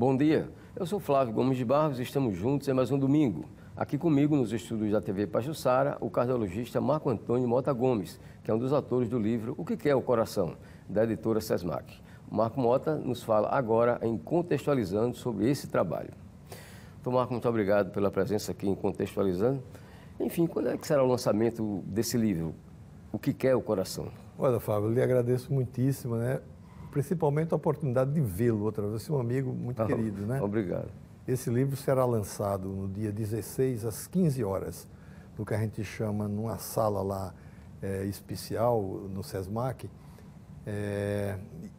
Bom dia, eu sou Flávio Gomes de Barros e estamos juntos em mais um domingo. Aqui comigo, nos estúdios da TV Pajuçara, o cardiologista Marco Antônio Mota Gomes, que é um dos autores do livro O que é o Coração, da editora SESMAC. O Marco Mota nos fala agora em Contextualizando sobre esse trabalho. Então, Marco, muito obrigado pela presença aqui em Contextualizando. Enfim, quando é que será o lançamento desse livro, O que é o Coração? Olha, Flávio, eu lhe agradeço muitíssimo, né? Principalmente a oportunidade de vê-lo outra vez. Você é um amigo muito querido, né? Obrigado. Esse livro será lançado no dia 16, às 15 horas, no que a gente chama, numa sala lá especial, no SESMAC.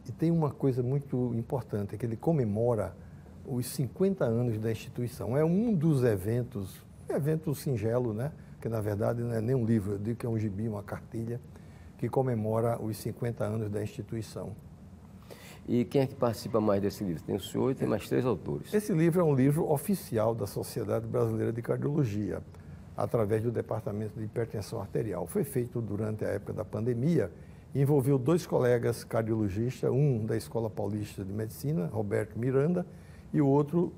E tem uma coisa muito importante, é que ele comemora os 50 anos da instituição. É um dos eventos, evento singelo, né? Que na verdade não é nem um livro, eu digo que é um gibi, uma cartilha, que comemora os 50 anos da instituição. E quem é que participa mais desse livro? Tem o senhor e tem mais 3 autores. Esse livro é um livro oficial da Sociedade Brasileira de Cardiologia, através do Departamento de Hipertensão Arterial. Foi feito durante a época da pandemia e envolveu 2 colegas cardiologistas, um da Escola Paulista de Medicina, Roberto Miranda, e o outro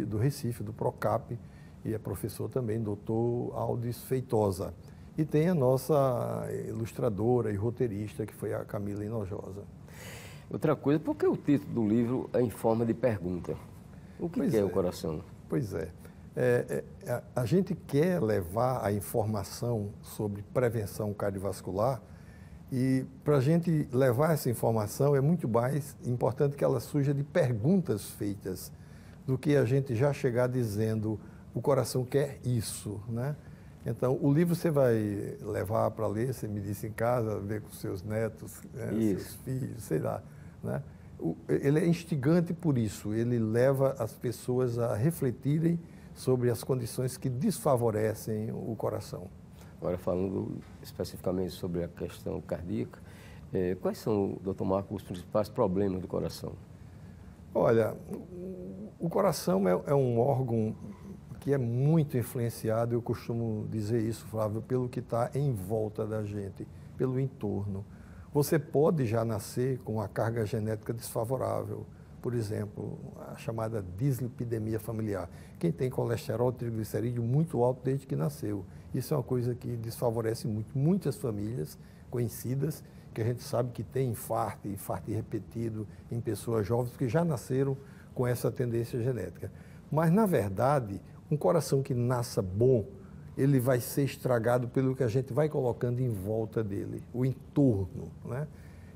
do Recife, do Procap, e é professor também, doutor Aldis Feitosa. E tem a nossa ilustradora e roteirista, que foi a Camila Hinojosa. Outra coisa, por que o título do livro é em forma de pergunta? O que é o coração? Pois é. A gente quer levar a informação sobre prevenção cardiovascular e para a gente levar essa informação é muito mais importante que ela surja de perguntas feitas do que a gente já chegar dizendo o coração quer isso, né? Então, o livro você vai levar para ler, você me disse em casa, ver com seus netos, né, seus filhos, sei lá, né? Ele é instigante por isso, ele leva as pessoas a refletirem sobre as condições que desfavorecem o coração. Agora, falando especificamente sobre a questão cardíaca, quais são, doutor Marco, os principais problemas do coração? Olha, o coração é um órgão que é muito influenciado, eu costumo dizer isso, Flávio, pelo que está em volta da gente, pelo entorno. Você pode já nascer com a carga genética desfavorável, por exemplo, a chamada dislipidemia familiar. Quem tem colesterol e triglicerídeo muito alto desde que nasceu. Isso é uma coisa que desfavorece muito. Muitas famílias conhecidas, que a gente sabe que tem infarto repetido em pessoas jovens que já nasceram com essa tendência genética. Mas, na verdade, um coração que nasça bom, ele vai ser estragado pelo que a gente vai colocando em volta dele, o entorno, né?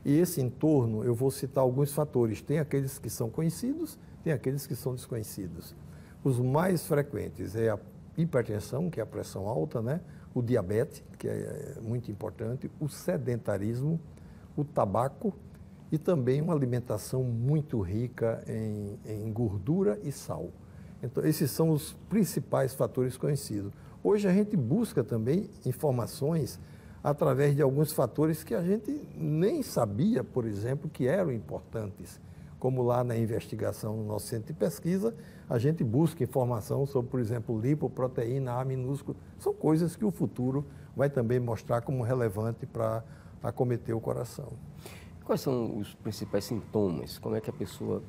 E esse entorno, eu vou citar alguns fatores. Tem aqueles que são conhecidos, tem aqueles que são desconhecidos. Os mais frequentes é a hipertensão, que é a pressão alta, né? O diabetes, que é muito importante, o sedentarismo, o tabaco e também uma alimentação muito rica em gordura e sal. Então, esses são os principais fatores conhecidos. Hoje a gente busca também informações através de alguns fatores que a gente nem sabia, por exemplo, que eram importantes. Como lá na investigação no nosso centro de pesquisa, a gente busca informação sobre, por exemplo, lipoproteína A minúsculo. São coisas que o futuro vai também mostrar como relevante para acometer o coração. Quais são os principais sintomas? Como é que a pessoa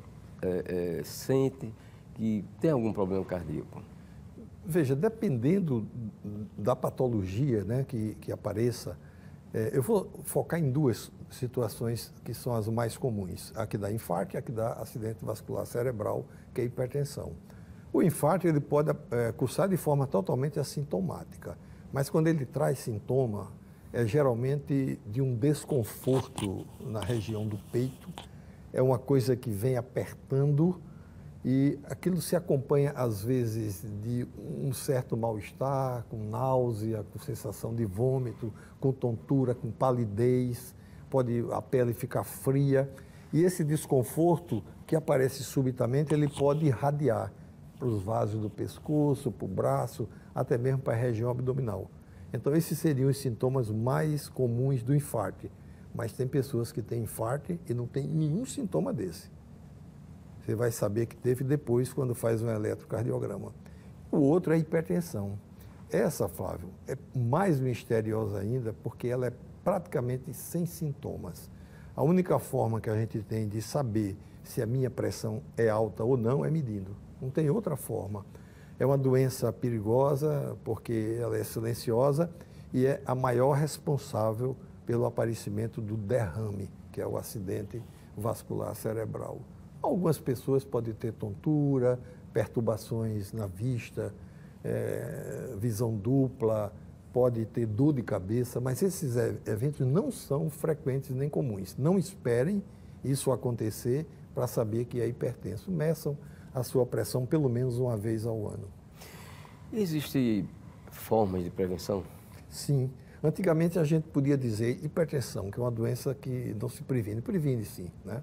sente que tem algum problema cardíaco? Veja, dependendo da patologia, né, que apareça, eu vou focar em 2 situações que são as mais comuns. A que dá infarto e a que dá acidente vascular cerebral, que é a hipertensão. O infarto ele pode cursar de forma totalmente assintomática, mas quando ele traz sintoma, é geralmente de um desconforto na região do peito, é uma coisa que vem apertando e aquilo se acompanha, às vezes, de um certo mal-estar, com náusea, com sensação de vômito, com tontura, com palidez, pode a pele ficar fria. E esse desconforto que aparece subitamente, ele pode irradiar para os vasos do pescoço, para o braço, até mesmo para a região abdominal. Então, esses seriam os sintomas mais comuns do infarto. Mas tem pessoas que têm infarto e não tem nenhum sintoma desse. Você vai saber que teve depois, quando faz um eletrocardiograma. O outro é a hipertensão. Essa, Flávio, é mais misteriosa ainda, porque ela é praticamente sem sintomas. A única forma que a gente tem de saber se a minha pressão é alta ou não é medindo. Não tem outra forma. É uma doença perigosa porque ela é silenciosa e é a maior responsável pelo aparecimento do derrame, que é o acidente vascular cerebral. Algumas pessoas podem ter tontura, perturbações na vista, visão dupla, pode ter dor de cabeça, mas esses eventos não são frequentes nem comuns. Não esperem isso acontecer para saber que é hipertenso. Meçam a sua pressão pelo menos uma vez ao ano. Existem formas de prevenção? Sim. Antigamente a gente podia dizer hipertensão, que é uma doença que não se previne. Previne sim, né?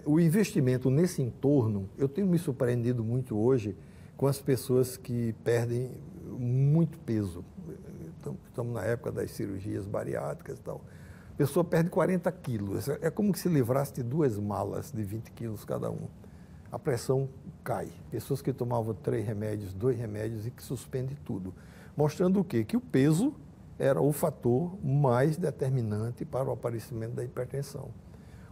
O investimento nesse entorno, eu tenho me surpreendido muito hoje com as pessoas que perdem muito peso. Estamos na época das cirurgias bariátricas e tal. A pessoa perde 40 quilos. É como se livrasse de 2 malas de 20 quilos cada um. A pressão cai. Pessoas que tomavam 3 remédios, 2 remédios e que suspende tudo. Mostrando o quê? Que o peso era o fator mais determinante para o aparecimento da hipertensão.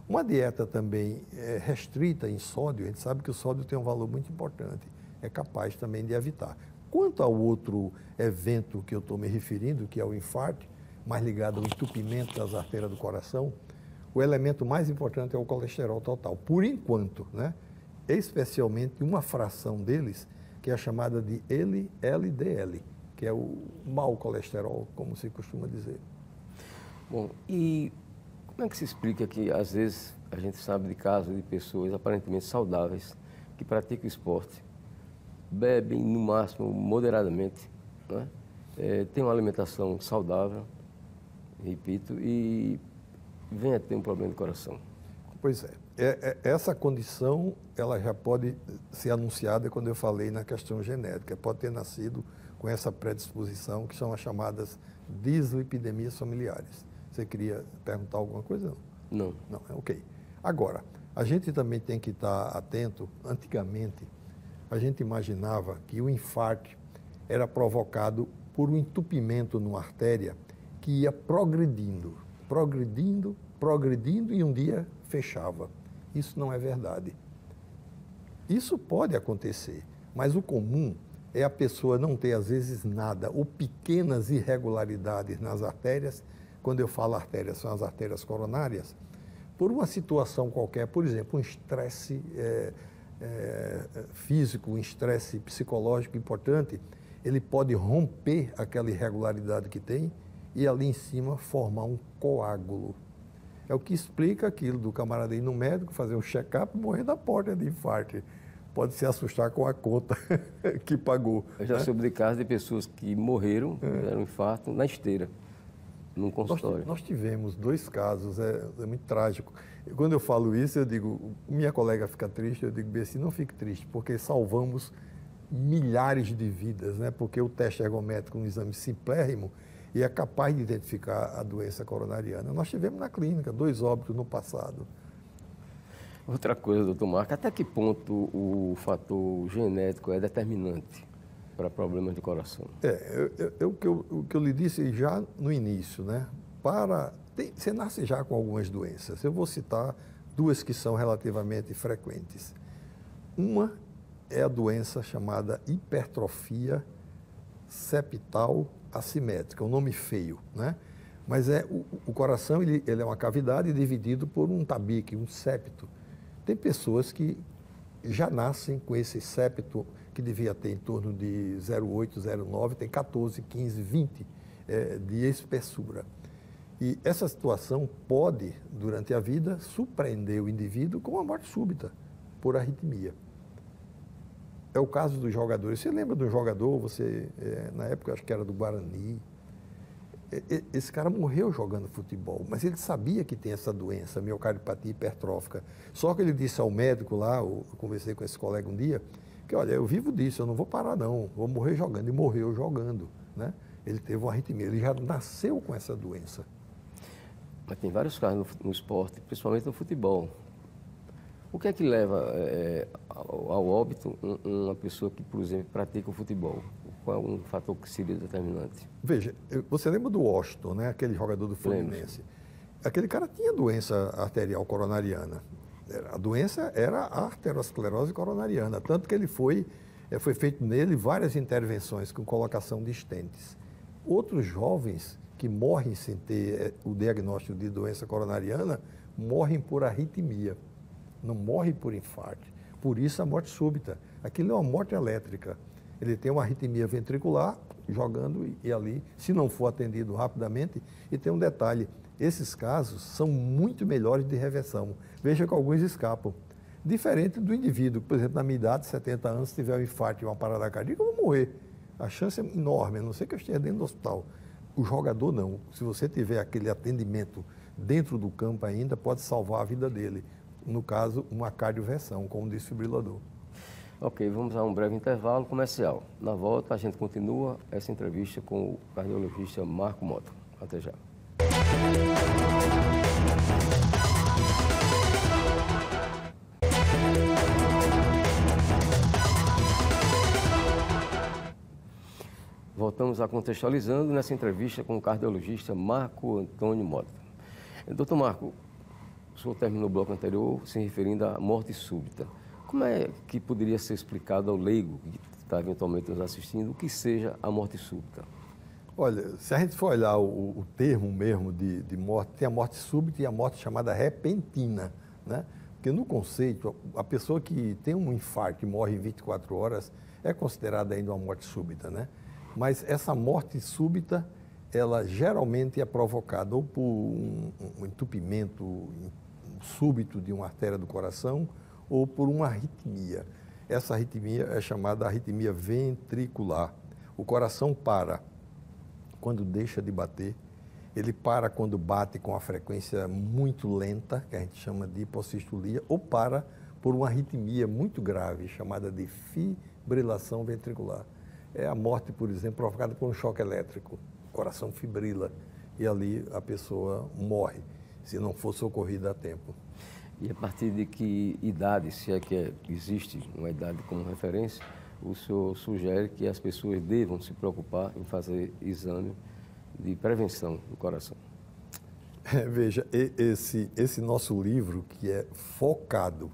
Uma dieta também restrita em sódio, a gente sabe que o sódio tem um valor muito importante, é capaz também de evitar. Quanto ao outro evento que eu estou me referindo, que é o infarto, mais ligado ao entupimento das artérias do coração, o elemento mais importante é o colesterol total, por enquanto, né? Especialmente uma fração deles, que é a chamada de LDL, que é o mau colesterol, como se costuma dizer. Bom, e como é que se explica que, às vezes, a gente sabe de casos de pessoas aparentemente saudáveis que praticam esporte, bebem, no máximo, moderadamente, né? Tem uma alimentação saudável, repito, e vem a ter um problema de coração? Pois é. Essa condição, ela já pode ser anunciada quando eu falei na questão genética. Pode ter nascido com essa predisposição, que são as chamadas dislipidemias familiares. Você queria perguntar alguma coisa? Não. Não, ok. Agora, a gente também tem que estar atento. Antigamente, a gente imaginava que o infarto era provocado por um entupimento numa artéria que ia progredindo, e um dia fechava. Isso não é verdade. Isso pode acontecer, mas o comum é a pessoa não ter, às vezes, nada ou pequenas irregularidades nas artérias. Quando eu falo artérias, são as artérias coronárias, por uma situação qualquer, por exemplo, um estresse físico, um estresse psicológico importante, ele pode romper aquela irregularidade que tem e ali em cima formar um coágulo. É o que explica aquilo do camarada ir no médico, fazer um check-up e morrer na porta de infarto. Pode se assustar com a conta que pagou. Eu já soube de casos de pessoas que morreram, tiveram um infarto, na esteira, num consultório. Nós tivemos 2 casos, é muito trágico. Quando eu falo isso, eu digo, minha colega fica triste, eu digo, Bessi, não fique triste, porque salvamos milhares de vidas, né? Porque o teste ergométrico, um exame simplérrimo, e é capaz de identificar a doença coronariana. Nós tivemos na clínica 2 óbitos no passado. Outra coisa, doutor Marco, até que ponto o fator genético é determinante para problemas de coração? O que eu lhe disse já no início, né? Você nasce já com algumas doenças. Eu vou citar 2 que são relativamente frequentes. Uma é a doença chamada hipertrofia septal assimétrica, um nome feio, né? Mas o coração ele é uma cavidade dividido por um tabique, um septo. Tem pessoas que já nascem com esse septo que devia ter em torno de 0,8, 0,9, tem 14, 15, 20 de espessura. E essa situação pode, durante a vida, surpreender o indivíduo com uma morte súbita por arritmia. É o caso dos jogadores. Você lembra de um jogador, na época acho que era do Guarani, esse cara morreu jogando futebol, mas ele sabia que tem essa doença, miocardiopatia hipertrófica. Só que ele disse ao médico lá, eu conversei com esse colega um dia, que olha, eu vivo disso, eu não vou parar não, vou morrer jogando. E morreu jogando, né? Ele teve uma arritmia, ele já nasceu com essa doença. Mas tem vários casos no esporte, principalmente no futebol. O que é que leva ao óbito uma pessoa que, por exemplo, pratica o futebol? Qual é um fator que seria determinante? Veja, você lembra do Washington, né? Aquele jogador do Fluminense? Aquele cara tinha doença arterial coronariana. A doença era a arteriosclerose coronariana, tanto que ele foi feito nele várias intervenções com colocação de stents. Outros jovens que morrem sem ter o diagnóstico de doença coronariana morrem por arritmia, não morrem por infarto. Por isso a morte súbita. Aquilo é uma morte elétrica. Ele tem uma arritmia ventricular, jogando e ali, se não for atendido rapidamente, e tem um detalhe, esses casos são muito melhores de reversão. Veja que alguns escapam. Diferente do indivíduo, por exemplo, na minha idade, 70 anos, se tiver um infarto e uma parada cardíaca, eu vou morrer. A chance é enorme, a não ser que eu esteja dentro do hospital. O jogador não. Se você tiver aquele atendimento dentro do campo ainda, pode salvar a vida dele. No caso, uma cardioversão, com um desfibrilador. Ok, vamos a um breve intervalo comercial. Na volta, a gente continua essa entrevista com o cardiologista Marco Mota. Até já. Voltamos a Contextualizando nessa entrevista com o cardiologista Marco Antônio Mota. Doutor Marco, o senhor terminou o bloco anterior se referindo à morte súbita. Como é que poderia ser explicado ao leigo que está eventualmente nos assistindo o que seja a morte súbita? Olha, se a gente for olhar o termo mesmo de morte, tem a morte súbita e a morte chamada repentina, né? Porque no conceito, a pessoa que tem um infarto e morre em 24 horas é considerada ainda uma morte súbita, né? Mas essa morte súbita, ela geralmente é provocada ou por um entupimento súbito de uma artéria do coração ou por uma arritmia. Essa arritmia é chamada arritmia ventricular. O coração para quando deixa de bater, ele para quando bate com a frequência muito lenta, que a gente chama de hipossistolia, ou para por uma arritmia muito grave, chamada de fibrilação ventricular. É a morte, por exemplo, provocada por um choque elétrico. O coração fibrila e ali a pessoa morre, se não for socorrida a tempo. E a partir de que idade, se é que existe uma idade como referência, o senhor sugere que as pessoas devam se preocupar em fazer exame de prevenção do coração? Veja, esse nosso livro, que é focado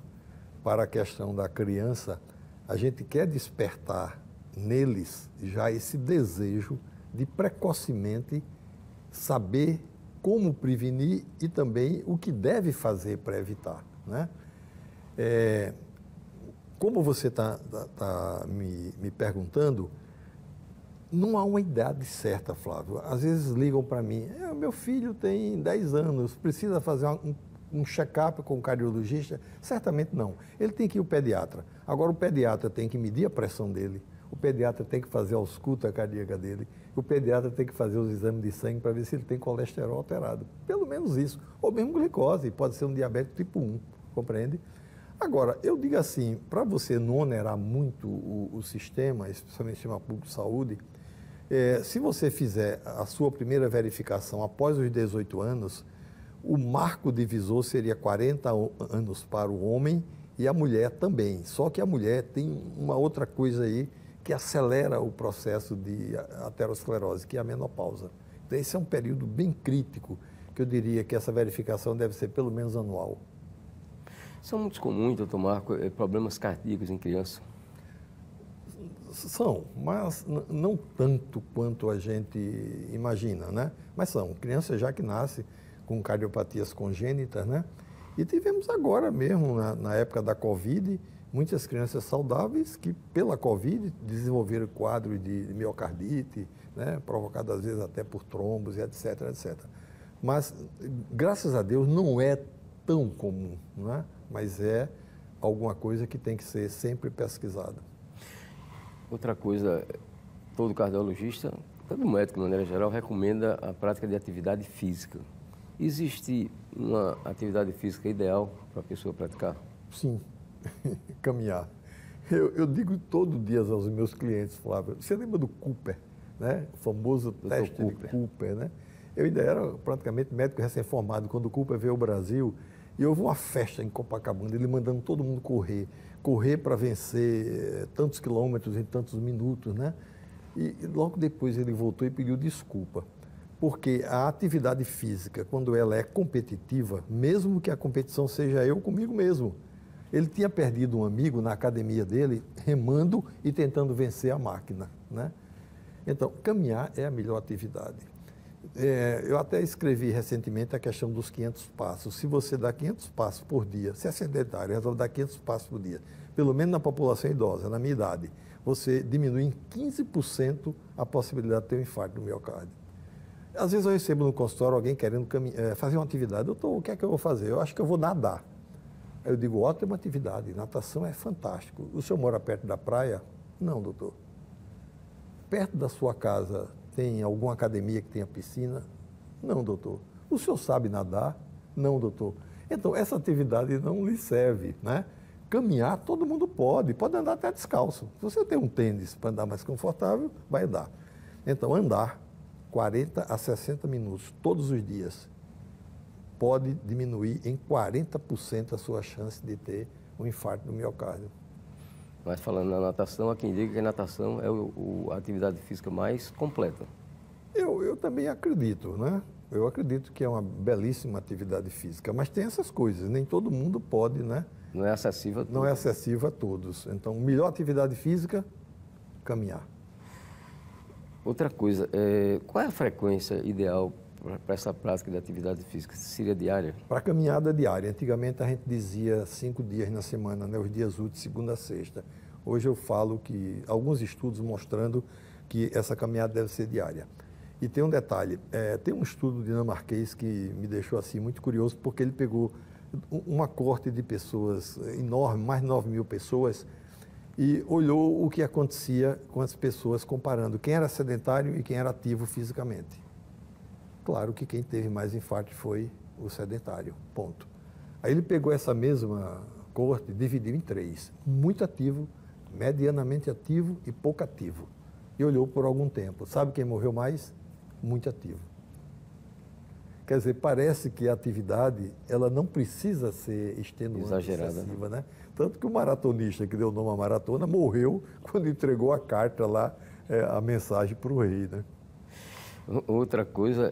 para a questão da criança, a gente quer despertar neles já esse desejo de precocemente saber como prevenir e também o que deve fazer para evitar, né? Como você está me perguntando, não há uma idade certa, Flávio. Às vezes ligam para mim, meu filho tem 10 anos, precisa fazer um check-up com o cardiologista? Certamente não. Ele tem que ir ao pediatra. Agora, o pediatra tem que medir a pressão dele, o pediatra tem que fazer a ausculta cardíaca dele, o pediatra tem que fazer os exames de sangue para ver se ele tem colesterol alterado. Pelo menos isso. Ou mesmo glicose, pode ser um diabético tipo 1, compreende? Agora, eu digo assim, para você não onerar muito o sistema, especialmente o sistema público de saúde, se você fizer a sua primeira verificação após os 18 anos, o marco divisor seria 40 anos para o homem e a mulher também. Só que a mulher tem uma outra coisa aí que acelera o processo de aterosclerose, que é a menopausa. Então, esse é um período bem crítico, que eu diria que essa verificação deve ser pelo menos anual. São muito comuns, doutor Marco, problemas cardíacos em criança? São, mas não tanto quanto a gente imagina, né? Mas são crianças já que nascem com cardiopatias congênitas, né? E tivemos agora mesmo, na época da Covid, muitas crianças saudáveis que, pela Covid, desenvolveram quadro de miocardite, né? Provocado às vezes até por trombos e etc, etc. Mas, graças a Deus, não é tão comum, né? Mas é alguma coisa que tem que ser sempre pesquisada. Outra coisa, todo cardiologista, todo médico, de maneira geral, recomenda a prática de atividade física. Existe uma atividade física ideal para a pessoa praticar? Sim, caminhar. Eu digo todo dia aos meus clientes, Flávio, você lembra do Cooper, né? O famoso teste de Cooper, né? Eu ainda era praticamente médico recém-formado quando o Cooper veio ao Brasil e houve uma festa em Copacabana, ele mandando todo mundo correr para vencer tantos quilômetros em tantos minutos, né? E logo depois ele voltou e pediu desculpa, Porque a atividade física, quando ela é competitiva, mesmo que a competição seja eu comigo mesmo, ele tinha perdido um amigo na academia dele, remando e tentando vencer a máquina, né? Então, caminhar é a melhor atividade. Eu até escrevi recentemente a questão dos 500 passos. Se você dá 500 passos por dia, se é sedentário, resolve dar 500 passos por dia, pelo menos na população idosa, na minha idade, você diminui em 15% a possibilidade de ter um infarto do miocárdio. Às vezes eu recebo no consultório alguém querendo fazer uma atividade. Doutor, o que é que eu vou fazer? Eu acho que eu vou nadar. Aí eu digo, ótima atividade, natação é fantástico. O senhor mora perto da praia? Não, doutor. Perto da sua casa tem alguma academia que tenha piscina? Não, doutor. O senhor sabe nadar? Não, doutor. Então, essa atividade não lhe serve, né? Caminhar, todo mundo pode andar até descalço. Se você tem um tênis para andar mais confortável, vai andar. Então, andar 40 a 60 minutos todos os dias pode diminuir em 40% a sua chance de ter um infarto do miocárdio. Mas falando na natação, há quem diga que a natação é a atividade física mais completa. Eu também acredito, né? Eu acredito que é uma belíssima atividade física, mas tem essas coisas, nem todo mundo pode, né? Não é acessível a todos. Não é acessível a todos. Então, melhor atividade física, caminhar. Outra coisa, qual é a frequência ideal para essa prática de atividade física? Seria diária? Para caminhada diária. Antigamente a gente dizia 5 dias na semana, né? Os dias úteis, segunda a sexta. Hoje eu falo que alguns estudos mostrando que essa caminhada deve ser diária. E tem um detalhe, tem um estudo dinamarquês que me deixou assim muito curioso, porque ele pegou uma coorte de pessoas enorme, mais de 9 mil pessoas, e olhou o que acontecia com as pessoas comparando quem era sedentário e quem era ativo fisicamente. Claro que quem teve mais infarto foi o sedentário, ponto. Aí ele pegou essa mesma coorte, dividiu em 3, muito ativo, medianamente ativo e pouco ativo. E olhou por algum tempo. Sabe quem morreu mais? Muito ativo. Quer dizer, parece que a atividade, ela não precisa ser extenuante, exagerada, excessiva, né? Tanto que o maratonista que deu nome à maratona morreu quando entregou a carta lá, a mensagem para o rei, né? Outra coisa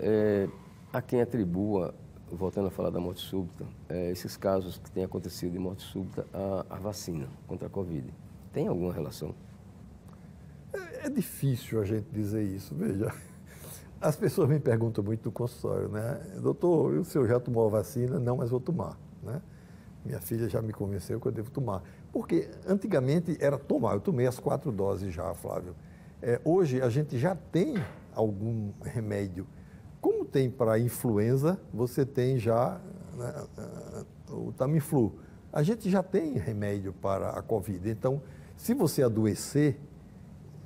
a quem atribua, voltando a falar da morte súbita, esses casos que têm acontecido de morte súbita, a vacina contra a Covid. Tem alguma relação? É difícil a gente dizer isso, veja. As pessoas me perguntam muito no consultório, né? Doutor, o senhor já tomou a vacina? Não, mas vou tomar, né? Minha filha já me convenceu que eu devo tomar. Porque antigamente era tomar, eu tomei as 4 doses já, Flávio. Hoje a gente já tem algum remédio. Como tem para influenza, você tem já, né, o Tamiflu. A gente já tem remédio para a Covid. Então, se você adoecer,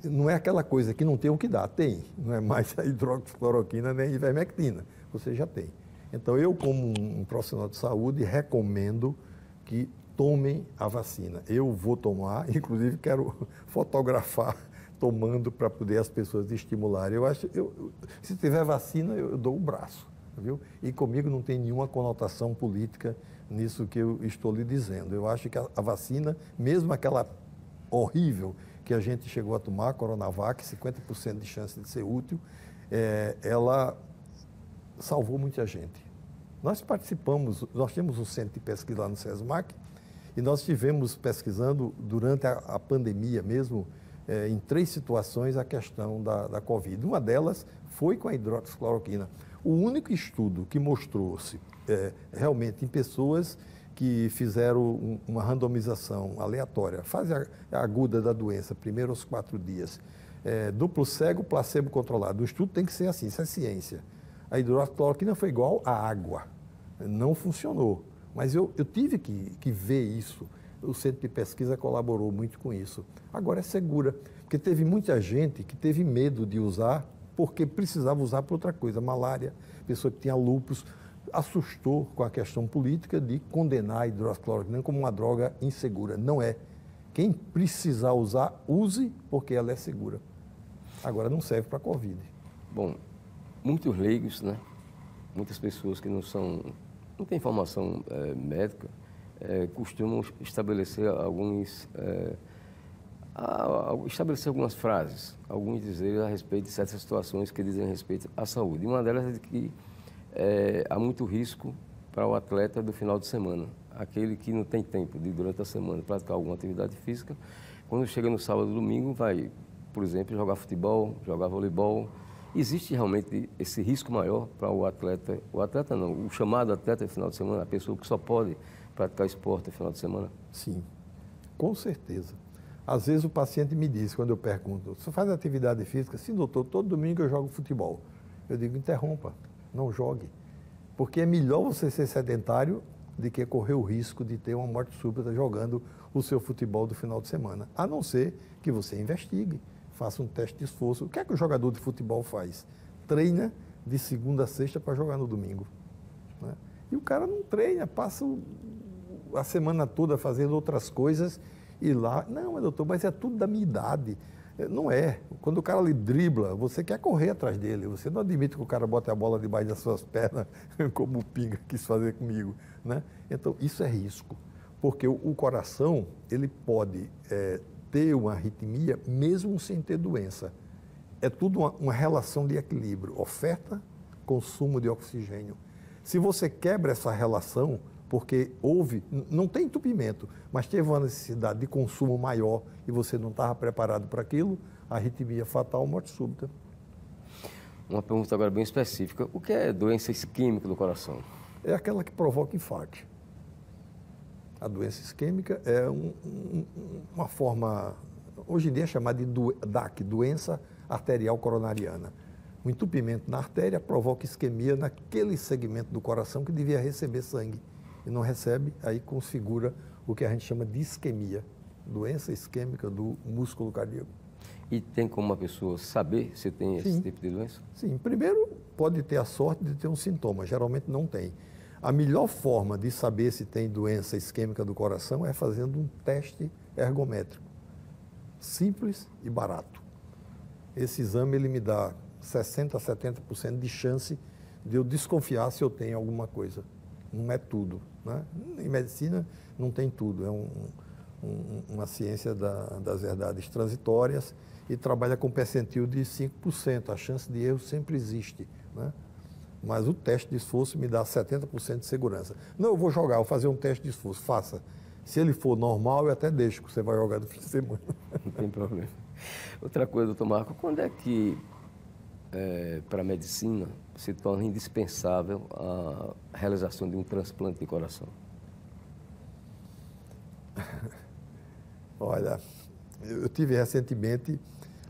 não é aquela coisa que não tem o que dar, tem. Não é mais a hidroxicloroquina nem a ivermectina, você já tem. Então, eu como um profissional de saúde, recomendo que tomem a vacina. Eu vou tomar, inclusive quero fotografar tomando para poder as pessoas estimularem. Eu acho, se tiver vacina, eu dou o braço, viu? E comigo não tem nenhuma conotação política nisso que eu estou lhe dizendo. Eu acho que a vacina, mesmo aquela horrível que a gente chegou a tomar, a Coronavac, 50% de chance de ser útil, ela salvou muita gente. Nós participamos, nós temos um centro de pesquisa lá no SESMAC, e nós estivemos pesquisando durante a pandemia mesmo, em 3 situações, a questão da Covid. Uma delas foi com a hidroxicloroquina. O único estudo que mostrou-se realmente em pessoas que fizeram uma randomização aleatória, fase aguda da doença, primeiro aos 4 dias, duplo cego, placebo controlado. O estudo tem que ser assim, isso é ciência. A hidroxicloroquina foi igual à água, não funcionou. Mas eu tive que ver isso. O centro de pesquisa colaborou muito com isso. Agora é segura, porque teve muita gente que teve medo de usar, porque precisava usar para outra coisa, malária, pessoa que tinha lúpus, assustou com a questão política de condenar a hidroxicloroquina como uma droga insegura. Não é. Quem precisar usar, use, porque ela é segura. Agora não serve para a Covid. Bom, muitos leigos, né? Muitas pessoas que não têm formação médica, costumam estabelecer estabelecer algumas frases, alguns dizeres a respeito de certas situações que dizem respeito à saúde. E uma delas é de que há muito risco para o atleta do final de semana, aquele que não tem tempo de, durante a semana, praticar alguma atividade física. Quando chega no sábado e domingo, vai, por exemplo, jogar futebol, jogar voleibol. Existe realmente esse risco maior para o atleta não, o chamado atleta de final de semana, a pessoa que só pode praticar esporte no final de semana? Sim, com certeza. Às vezes o paciente me diz, quando eu pergunto, você faz atividade física? Sim, doutor, todo domingo eu jogo futebol. Eu digo, interrompa, não jogue. Porque é melhor você ser sedentário do que correr o risco de ter uma morte súbita jogando o seu futebol do final de semana. A não ser que você investigue, faça um teste de esforço. O que é que o jogador de futebol faz? Treina de segunda a sexta para jogar no domingo, né? E o cara não treina, passa a semana toda fazendo outras coisas e lá... Não, doutor, mas é tudo da minha idade. Não é. Quando o cara lhe dribla, você quer correr atrás dele. Você não admite que o cara bote a bola debaixo das suas pernas, como o Pinga quis fazer comigo, né? Então, isso é risco. Porque o coração, ele pode ter uma arritmia mesmo sem ter doença. É tudo uma relação de equilíbrio. Oferta, consumo de oxigênio. Se você quebra essa relação, porque não tem entupimento, mas teve uma necessidade de consumo maior e você não estava preparado para aquilo, arritmia fatal, morte súbita. Uma pergunta agora bem específica. O que é doença isquêmica do coração? É aquela que provoca infarto. A doença isquêmica é uma forma, hoje em dia é chamada de DAC, doença arterial coronariana. O entupimento na artéria provoca isquemia naquele segmento do coração que devia receber sangue. E não recebe, aí configura o que a gente chama de isquemia, doença isquêmica do músculo cardíaco. E tem como uma pessoa saber se tem esse tipo de doença? Sim, primeiro pode ter a sorte de ter um sintoma, geralmente não tem. A melhor forma de saber se tem doença isquêmica do coração é fazendo um teste ergométrico, simples e barato. Esse exame ele me dá 60% a 70% de chance de eu desconfiar se eu tenho alguma coisa. Não é tudo, né? Em medicina não tem tudo, é uma ciência das verdades transitórias e trabalha com percentil de 5%, a chance de erro sempre existe, né? Mas o teste de esforço me dá 70% de segurança. Não, eu vou jogar, vou fazer um teste de esforço, faça. Se ele for normal, eu até deixo que você vai jogar no fim de semana. Não tem problema. Outra coisa, doutor Marco, quando é que para a medicina se torna indispensável a realização de um transplante de coração? Olha, eu tive recentemente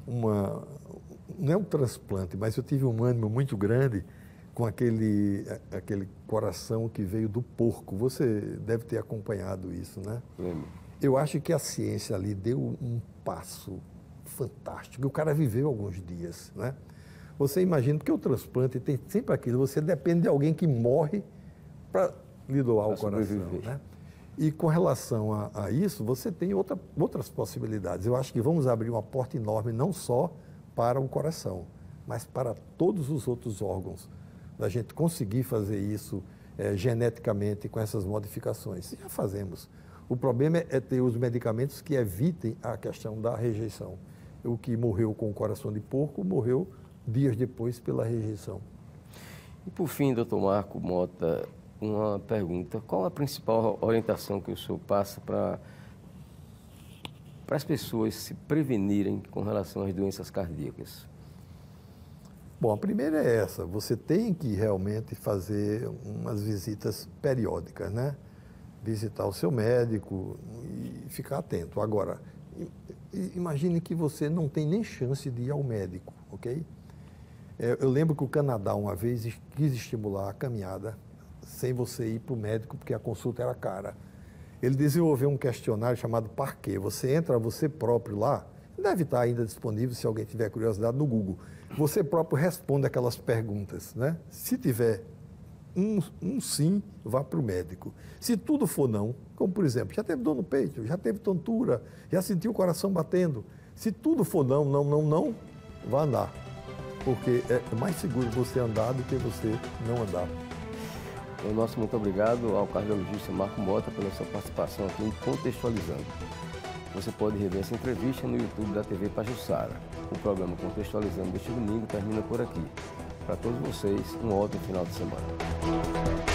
não é um transplante, mas eu tive um ânimo muito grande com aquele coração que veio do porco. Você deve ter acompanhado isso, né? Lembro. Eu acho que a ciência ali deu um passo fantástico. O cara viveu alguns dias, né? Você imagina, porque o transplante tem sempre aquilo, você depende de alguém que morre para lhe doar o coração, né? E com relação a isso, você tem outras possibilidades. Eu acho que vamos abrir uma porta enorme, não só para o coração, mas para todos os outros órgãos. Da gente conseguir fazer isso geneticamente com essas modificações. E já fazemos. O problema é ter os medicamentos que evitem a questão da rejeição. O que morreu com o coração de porco morreu dias depois pela rejeição. E por fim, doutor Marco Mota, uma pergunta. Qual a principal orientação que o senhor passa para as pessoas se prevenirem com relação às doenças cardíacas? Bom, a primeira é essa. Você tem que realmente fazer umas visitas periódicas, né? Visitar o seu médico e ficar atento. Agora, imagine que você não tem nem chance de ir ao médico, ok? Eu lembro que o Canadá, uma vez, quis estimular a caminhada sem você ir para o médico, porque a consulta era cara. Ele desenvolveu um questionário chamado Parquet. Você entra você próprio lá, deve estar ainda disponível, se alguém tiver curiosidade, no Google. Você próprio responde aquelas perguntas, né? Se tiver um sim, vá para o médico. Se tudo for não, como por exemplo, já teve dor no peito, já teve tontura, já sentiu o coração batendo. Se tudo for não, vá andar. Porque é mais seguro você andar do que você não andar. O nosso muito obrigado ao cardiologista Marco Mota pela sua participação aqui em Contextualizando. Você pode rever essa entrevista no YouTube da TV Pajuçara. O programa Contextualizando deste domingo termina por aqui. Para todos vocês, um ótimo final de semana.